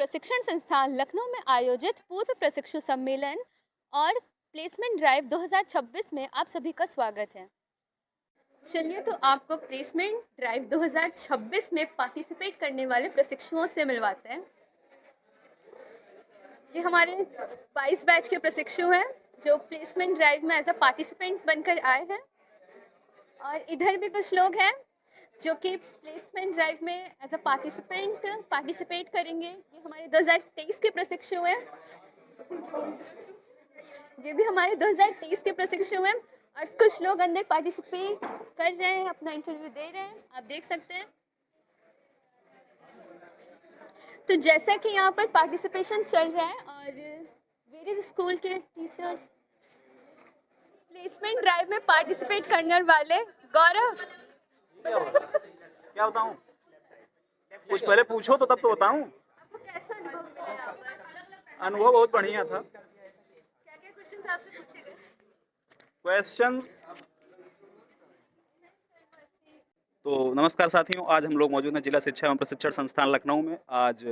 प्रशिक्षण संस्थान लखनऊ में आयोजित पूर्व प्रशिक्षु सम्मेलन और प्लेसमेंट ड्राइव 2026 में आप सभी का स्वागत है। चलिए तो आपको प्लेसमेंट ड्राइव 2026 में पार्टिसिपेट करने वाले प्रशिक्षुओं से मिलवाते हैं। ये हमारे 22 बैच के प्रशिक्षु हैं जो प्लेसमेंट ड्राइव में एज अ पार्टिसिपेंट बनकर आए हैं, और इधर भी कुछ लोग हैं जो कि प्लेसमेंट ड्राइव में एज अ पार्टिसिपेट करेंगे। ये हमारे 2023 के प्रशिक्षु हैं। ये भी हमारे 2023 के प्रशिक्षु हैं और कुछ लोग अंदर पार्टिसिपेट कर रहे हैं, अपना इंटरव्यू दे रहे हैं, आप देख सकते हैं। तो जैसा कि यहाँ पर पार्टिसिपेशन चल रहा है और वेरियस स्कूल के टीचर्स प्लेसमेंट ड्राइव में पार्टिसिपेट करने वाले गौरव, क्या बताऊं? कुछ पहले पूछो तो तब तो बताऊं। आपको कैसा अनुभव मिला यहाँ पर? अनुभव बहुत बढ़िया था। क्या-क्या क्वेश्चंस आपसे पूछे गए? क्वेश्चंस तो नमस्कार साथियों, आज हम लोग मौजूद हैं जिला शिक्षा एवं प्रशिक्षण संस्थान लखनऊ में। आज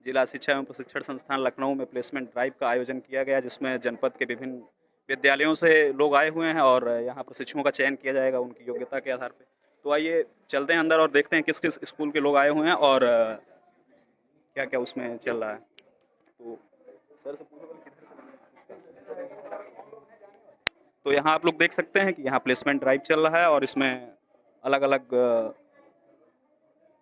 जिला शिक्षा एवं प्रशिक्षण संस्थान लखनऊ में प्लेसमेंट ड्राइव का आयोजन किया गया, जिसमें जनपद के विभिन्न विद्यालयों से लोग आए हुए हैं और यहाँ प्रशिक्षुओं का चयन किया जाएगा उनकी योग्यता के आधार पर। तो आइए चलते हैं अंदर और देखते हैं किस किस स्कूल के लोग आए हुए हैं और क्या क्या उसमें चल रहा है। तो सर से पूछो किधर से। तो यहाँ आप लोग देख सकते हैं कि यहाँ प्लेसमेंट ड्राइव चल रहा है और इसमें अलग अलग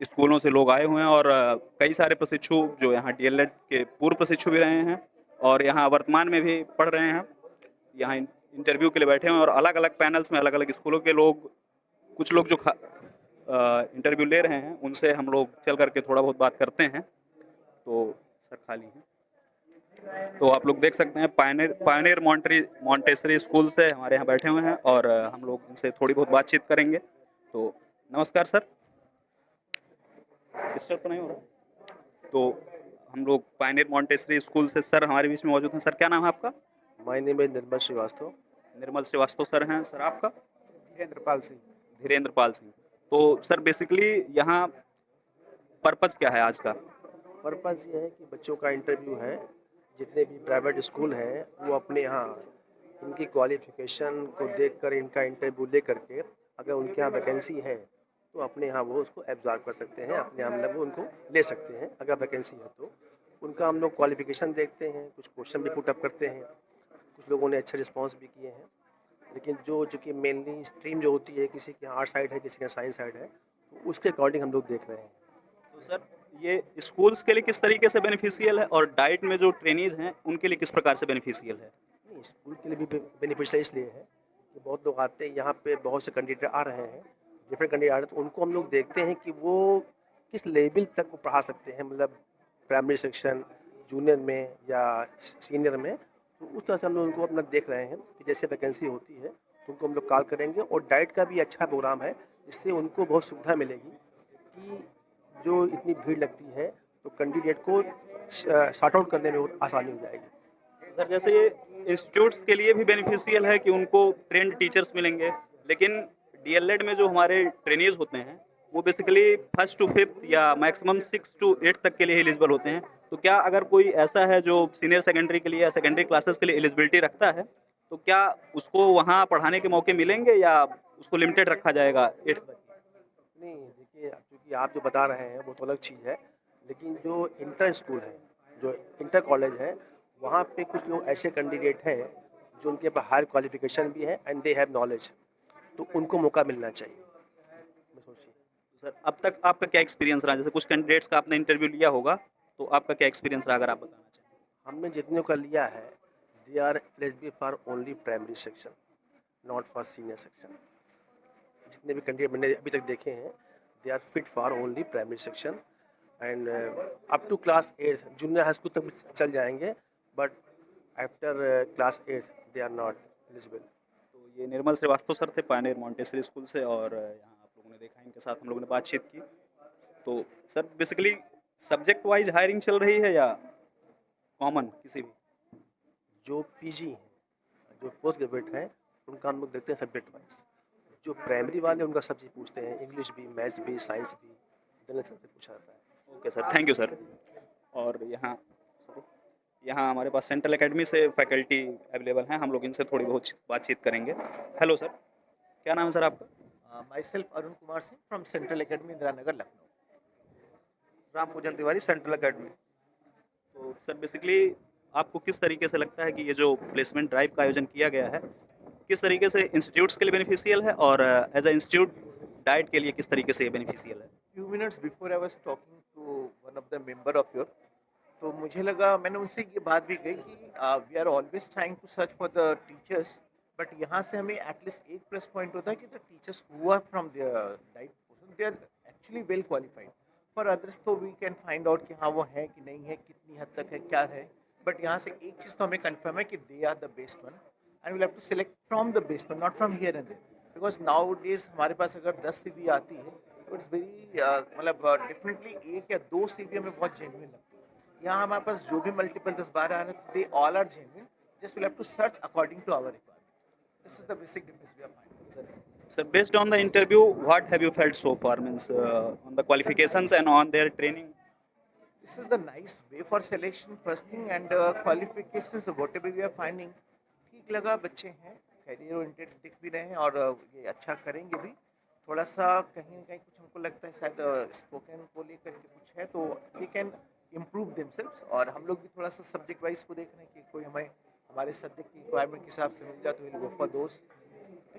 स्कूलों से लोग आए हुए हैं और कई सारे प्रशिक्षु जो यहाँ डीएलएड के पूर्व प्रशिक्षु भी रहे हैं और यहाँ वर्तमान में भी पढ़ रहे हैं, यहाँ इंटरव्यू के लिए बैठे हैं और अलग अलग पैनल्स में अलग अलग स्कूलों के लोग, कुछ लोग जो इंटरव्यू ले रहे हैं उनसे हम लोग चल करके थोड़ा बहुत बात करते हैं। तो सर खाली हैं, तो आप लोग देख सकते हैं पायनियर मॉन्टेसरी स्कूल से हमारे यहाँ बैठे हुए हैं और हम लोग उनसे थोड़ी बहुत बातचीत करेंगे। तो नमस्कार सर, डिस्टर्ब तो नहीं हो रहा? तो हम लोग पायनियर मॉन्टेसरी स्कूल से सर हमारे बीच में मौजूद हैं। सर क्या नाम है आपका? My name is Nirmal Srivastava. Nirmal Srivastava sir हैं। सर आपका? धीरेन्द्रपाल सिंह। धीरेन्द्रपाल सिंह। तो सर बेसिकली यहाँ पर्पज़ क्या है आज का? पर्पज़ ये है कि बच्चों का इंटरव्यू है, जितने भी प्राइवेट स्कूल हैं वो अपने यहाँ इनकी क्वालिफ़िकेशन को देखकर इनका इंटरव्यू ले करके अगर उनके यहाँ वैकेंसी है तो अपने यहाँ वो उसको एब्जॉर्व कर सकते हैं, अपने यहाँ मतलब वो उनको ले सकते हैं अगर वैकेंसी है तो। उनका हम लोग क्वालिफ़िकेशन देखते हैं, कुछ क्वेश्चन भी पुट अप करते हैं, कुछ लोगों ने अच्छे रिस्पॉन्स भी किए हैं। लेकिन जो कि मेनली स्ट्रीम जो होती है, किसी के आर्ट साइड है, किसी का साइंस साइड है, तो उसके अकॉर्डिंग हम लोग देख रहे हैं। तो सर ये स्कूल्स के लिए किस तरीके से बेनिफिशियल है और डाइट में जो ट्रेनीज हैं उनके लिए किस प्रकार से बेनिफिशियल है? नहीं, स्कूल के लिए भी बेनिफिशियल इसलिए है कि बहुत लोग आते हैं यहाँ पे, बहुत से कैंडिडेट आ रहे हैं, डिफरेंट कैंडिडेट आ रहे हैं, तो उनको हम लोग देखते हैं कि वो किस लेवल तक वो पढ़ा सकते हैं, मतलब प्राइमरी सेक्शन, जूनियर में या सीनियर में। तो उस तरह से हम लोग उनको अपना देख रहे हैं कि जैसे वैकेंसी होती है तो उनको हम लोग कॉल करेंगे। और डाइट का भी अच्छा प्रोग्राम है, जिससे उनको बहुत सुविधा मिलेगी कि जो इतनी भीड़ लगती है तो कैंडिडेट को सॉर्ट आउट करने में बहुत आसानी हो जाएगी। सर जैसे ये इंस्टीट्यूट्स के लिए भी बेनिफिशियल है कि उनको ट्रेंड टीचर्स मिलेंगे, लेकिन डीएलएड में जो हमारे ट्रेनीज होते हैं वो बेसिकली 1st to 5th या मैक्सिमम 6 to 8 तक के लिए एलिजिबल होते हैं। तो क्या अगर कोई ऐसा है जो सीनियर सेकेंडरी के लिए या सेकेंडरी क्लासेस के लिए एलिजिबिलिटी रखता है तो क्या उसको वहाँ पढ़ाने के मौके मिलेंगे या उसको लिमिटेड रखा जाएगा 8 तक? नहीं, देखिए क्योंकि आप जो बता रहे हैं वो तो अलग चीज़ है, लेकिन जो इंटर स्कूल है, जो इंटर कॉलेज है, वहाँ पे कुछ लोग ऐसे कैंडिडेट हैं जो उनके पास हायर क्वालिफिकेशन भी है एंड दे हैव नॉलेज, तो उनको मौका मिलना चाहिए। सोचिए सर अब तक आपका क्या एक्सपीरियंस रहा? जैसे कुछ कैंडिडेट्स का आपने इंटरव्यू लिया होगा, तो आपका क्या एक्सपीरियंस रहा अगर आप बताना चाहें? हमने जितने का लिया है they are eligible for only primary section, not for senior section. जितने भी कैंडिडेट मैंने अभी तक देखे हैं they are fit for only primary section and up to class 8 junior high school तक भी चल जाएंगे, but after class 8 they are not eligible. तो ये निर्मल श्रीवास्तव सर थे पायनियर मॉन्टेसरी स्कूल से और यहाँ आप लोगों ने देखा इनके साथ हम लोगों ने बातचीत की। तो sir basically subject wise hiring चल रही है या कॉमन किसी भी? जो पीजी हैं, जो पोस्ट ग्रेजुएट हैं, उनका हम लोग देखते हैं सब्जेक्ट वाइज। जो प्राइमरी वाले उनका सब्जेक्ट पूछते हैं, इंग्लिश भी, मैथ्स भी, साइंस भी, जनरल सब्जेक्ट पूछा जाता है। Okay sir, thank you sir. और यहाँ हमारे पास सेंट्रल एकेडमी से फैकल्टी अवेलेबल हैं, हम लोग इनसे थोड़ी बहुत बातचीत करेंगे। हेलो सर, क्या नाम है सर आपका? myself Arun Kumar Singh from Central Academy, Indira Nagar, Lucknow. Ram पूजन तिवारी, सेंट्रल एकेडमी। तो सर बेसिकली आपको किस तरीके से लगता है कि ये जो प्लेसमेंट ड्राइव का आयोजन किया गया है किस तरीके से इंस्टीट्यूट्स के लिए बेनिफिशियल है और एज अ इंस्टीट्यूट डाइट के लिए किस तरीके से ये बेनिफिशियल है? Few minutes before I was talking to one of the member of your, तो मुझे लगा, मैंने उनसे ये बात भी कही कि we are always trying to search for the teachers, but यहाँ से हमें एटलीस्ट एक प्लस पॉइंट होता है कि the teachers who are from the DIET portion they are actually well qualified. For others तो वी कैन फाइंड आउट कि हाँ वो है कि नहीं है, कितनी हद तक है, क्या है, बट यहाँ से एक चीज़ तो हमें कन्फर्म है कि they are the best one and we'll have to select from the best one, not from here and there, because nowadays हमारे पास अगर 10 CV आती है तो इट्स वेरी मतलब डेफिनेटली एक या दो CV हमें बहुत जेन्युइन लगती है। यहाँ हमारे पास जो भी मल्टीपल 10-12 आ रहे हैं they all are genuine, just we'll have to search according to our requirement. This is the basic difference we are finding. Sir, based on the interview, what have you felt so far? Means on the qualifications and on their training. This is the nice way for selection first thing, and qualifications whatever we are finding ठीक लगा, बच्चे हैं career oriented दिख भी रहे हैं और ये अच्छा करेंगे भी। थोड़ा सा कहीं ना कहीं कुछ हमको लगता है शायद स्पोकन को लेकर के कुछ है तो दे कैन इम्प्रूव देमसेल्व्स, और हम लोग भी थोड़ा सा सब्जेक्ट वाइज को देख रहे हैं कि कोई हमें हमारे सब्जेक्ट की रिक्वायरमेंट के हिसाब से मिल जाए तो विल गो फॉर दोस।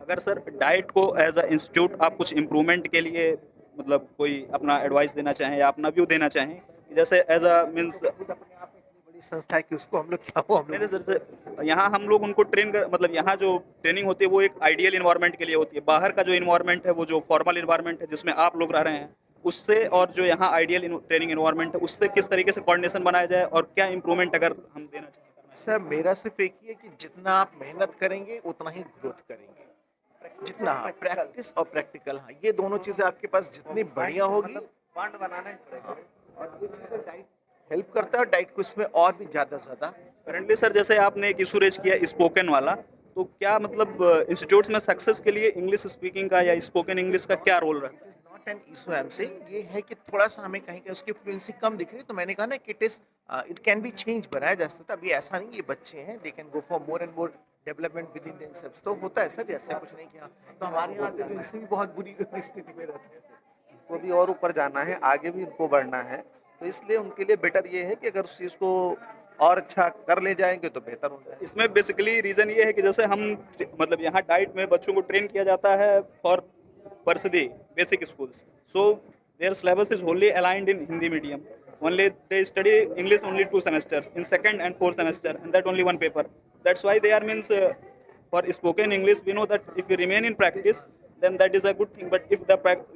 अगर सर डाइट को एज अ इंस्टीट्यूट आप कुछ इम्प्रूवमेंट के लिए मतलब कोई अपना एडवाइस देना चाहें या अपना व्यू देना चाहें कि जैसे एज अ मीन्स खुद अपने आप में इतनी बड़ी संस्था है कि उसको हम लोग क्या हो, हम मेरे लोग सर से यहाँ हम लोग उनको ट्रेन कर मतलब यहाँ जो ट्रेनिंग होती है वो एक आइडियल इन्वायरमेंट के लिए होती है। बाहर का जो इन्वायरमेंट है वो जो फॉर्मल इन्वायरमेंट है जिसमें आप लोग रह रहे हैं उससे और जो यहाँ आइडियल ट्रेनिंग इन्वायरमेंट है उससे किस तरीके से कोऑर्डिनेशन बनाया जाए और क्या इंप्रूवमेंट अगर हम देना चाहें? सर मेरा सिर्फ एक ही है कि जितना आप मेहनत करेंगे उतना ही ग्रोथ करेंगे, जितना प्रैक्टिस और प्रैक्टिकल, हाँ ये दोनों चीज़ें आपके पास जितनी बढ़िया होगी बॉन्ड बनाना ही पड़ेगा और ये चीज़ें डाइट हेल्प करता है, डाइट को इसमें और भी ज़्यादा करंटली सर जैसे आपने एक इशू रेज किया स्पोकन वाला, तो क्या मतलब इंस्टीट्यूट्स में सक्सेस के लिए इंग्लिश स्पीकिंग का या स्पोकन इंग्लिश का क्या रोल रहता है? Not an issue, I am saying ये है कि थोड़ा सा हमें कहीं उसकी फ्लुएंसी कम दिख रही है, तो मैंने कहा ना कि इट कैन बी चेंज, बनाया जा सकता है। अभी ऐसा नहीं, ये बच्चे हैं, they can go for more and more development with in themselves, तो होता है सर, ऐसा कुछ नहीं किया तो हमारे यहाँ तो इनसे भी बहुत बुरी स्थिति में रहते हैं। इनको भी और ऊपर जाना है, आगे भी इनको बढ़ना है, तो इसलिए उनके लिए बेटर ये है कि अगर उस चीज़ को और अच्छा कर ले जाएंगे तो बेहतर हो जाए। इसमें बेसिकली रीज़न ये है कि जैसे हम मतलब यहाँ डाइट में बच्चों को ट्रेन किया जाता है फॉर परसदी basic schools, so their syllabus is wholly aligned in Hindi medium, only they study English only 2 semesters in 2nd and 4th semester and that only 1 paper. That's why they are means for spoken English we know that if we remain in practice then that is a good thing, but if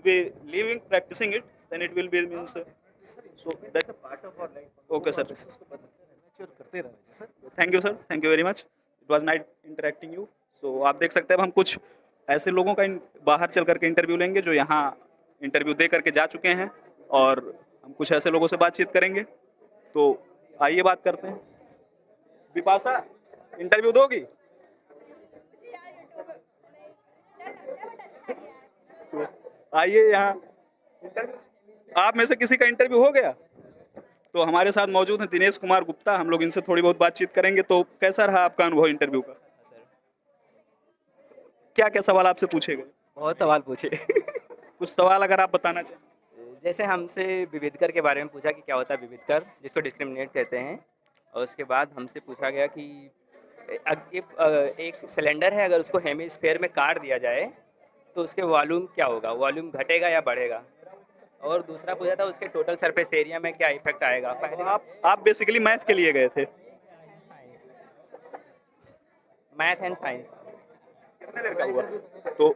we leaving practicing it then it will be means so that part of our life, okay sir, इसको बदलते रहना चाहिए और करते रहना चाहिए sir. Thank you sir, thank you very much, it was nice interacting you. So आप देख सकते हैं अब हम कुछ ऐसे लोगों का बाहर चल करके इंटरव्यू लेंगे जो यहाँ इंटरव्यू दे करके जा चुके हैं और हम कुछ ऐसे लोगों से बातचीत करेंगे। तो आइए बात करते हैं। विपाशा इंटरव्यू दोगी? तो आइए यहाँ, आप में से किसी का इंटरव्यू हो गया? तो हमारे साथ मौजूद हैं दिनेश कुमार गुप्ता, हम लोग इनसे थोड़ी बहुत बातचीत करेंगे। तो कैसा रहा आपका अनुभव इंटरव्यू का? क्या क्या सवाल आपसे पूछे गए? बहुत सवाल पूछे। कुछ सवाल अगर आप बताना चाहें। जैसे हमसे विविधकर के बारे में पूछा कि क्या होता है विविधकर, जिसको डिस्क्रिमिनेट कहते हैं, और उसके बाद हमसे पूछा गया कि एक सिलेंडर है, अगर उसको हेमिस्फीयर में काट दिया जाए तो उसके वॉल्यूम क्या होगा, वॉल्यूम घटेगा या बढ़ेगा। और दूसरा पूछा था उसके टोटल सरफेस एरिया में क्या इफेक्ट आएगा। पहले आप बेसिकली मैथ के लिए गए थे? Math and science. कितने देर का हुआ? तो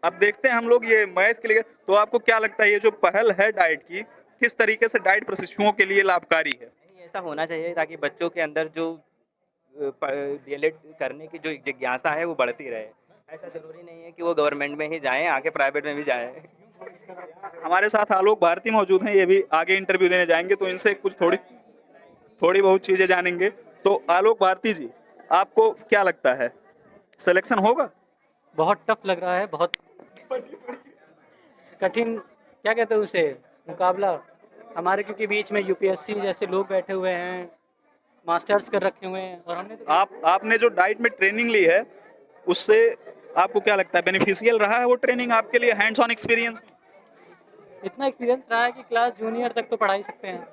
अब देखते हैं हम लोग ये मैथ के लिए। तो आपको क्या लगता है ये जो पहल है डाइट की, किस तरीके से डाइट प्रशिक्षुओं के लिए लाभकारी है? ऐसा होना चाहिए ताकि बच्चों के अंदर जो डीएलएड करने की जो जिज्ञासा है वो बढ़ती रहे। ऐसा जरूरी नहीं है कि वो गवर्नमेंट में ही जाएं, आके प्राइवेट में भी जाएं। हमारे साथ आलोक भारती मौजूद हैं, ये भी आगे इंटरव्यू देने जाएंगे, तो इनसे कुछ थोड़ी बहुत चीज़ें जानेंगे। तो आलोक भारती जी, आपको क्या लगता है सिलेक्शन होगा? बहुत टफ लग रहा है, बहुत कठिन, क्या कहते हैं उसे, मुकाबला हमारे, क्योंकि बीच में यूपीएससी जैसे लोग बैठे हुए हैं, मास्टर्स कर रखे हुए हैं, और हमने तो आपने जो डाइट में ट्रेनिंग ली है उससे आपको क्या लगता है बेनिफिशियल रहा है वो ट्रेनिंग आपके लिए, हैंड्स ऑन एक्सपीरियंस? इतना एक्सपीरियंस रहा है कि क्लास जूनियर तक तो पढ़ा ही सकते हैं।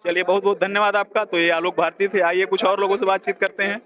चलिए बहुत बहुत धन्यवाद आपका। तो ये आलोक भारती थे। आइए कुछ और लोगों से बातचीत करते हैं।